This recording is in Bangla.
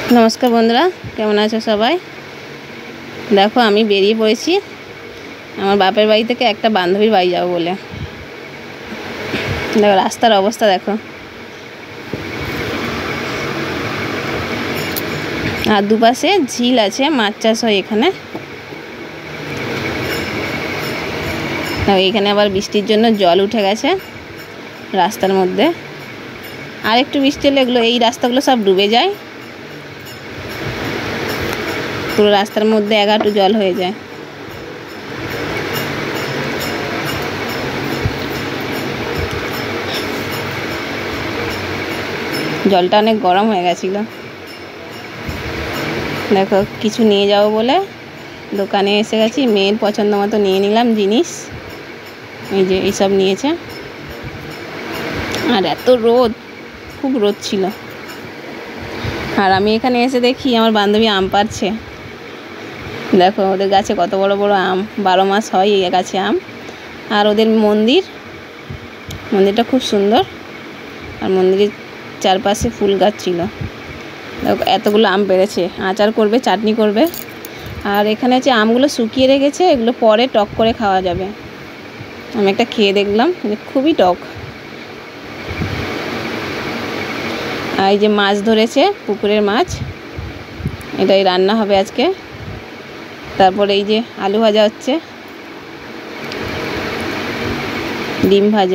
नमस्कार बंधुरा केमन आछो सबाई। देखो आमी बेरिये पड़ेছি आमार बापेर बाड़ी थेके एकटा बान्धबीर बाड़ी जाबो बोले। देखो रास्तार अवस्था देखो और दुपाशे झिल आछे माछ चाष हय एखाने। देखो एखाने आबार बिस्टिर जोन्नो जल उठे गेछे रास्तार मध्य और एकटु बिस्टि हले एगुलो एई रास्तागुलो सब डुबे जाय पुरो रास्तार मध्य एक हाঁটু जल हो जाए। जलटा अनेक गरम हो गेछिलो। देखो किछु निये जाबो बोले दोकाने एसे गेছি मेয়ের পছন্দ মতো নিয়ে নিলাম জিনিস। এই যে এই সব নিয়েছে আর এত রোদ খুব রোদ ছিল। আর আমি এখানে এসে দেখি আমার বান্ধবী আম পাড়ছে। देखो ओদের গাছে কত বড় বড় আম 12 মাস হয় এই গাছে আম। আর ওদের মন্দিরটা খুব সুন্দর আর মন্দিরের চারপাশে ফুল গাছ ছিল। দেখো এতগুলো আম পেড়েছে আচার করবে চাটনি করবে। আর এখানে যে আমগুলো শুকিয়ে রেখেছে এগুলো পরে টক করে খাওয়া যাবে। আমি একটা খেয়ে দেখলাম যে খুবই টক। আর এই যে মাছ ধরেছে পুকুরের মাছ এটাই রান্না হবে আজকে। তারপর এই যে আলু ভাজা হচ্ছে ডিম ভাজা।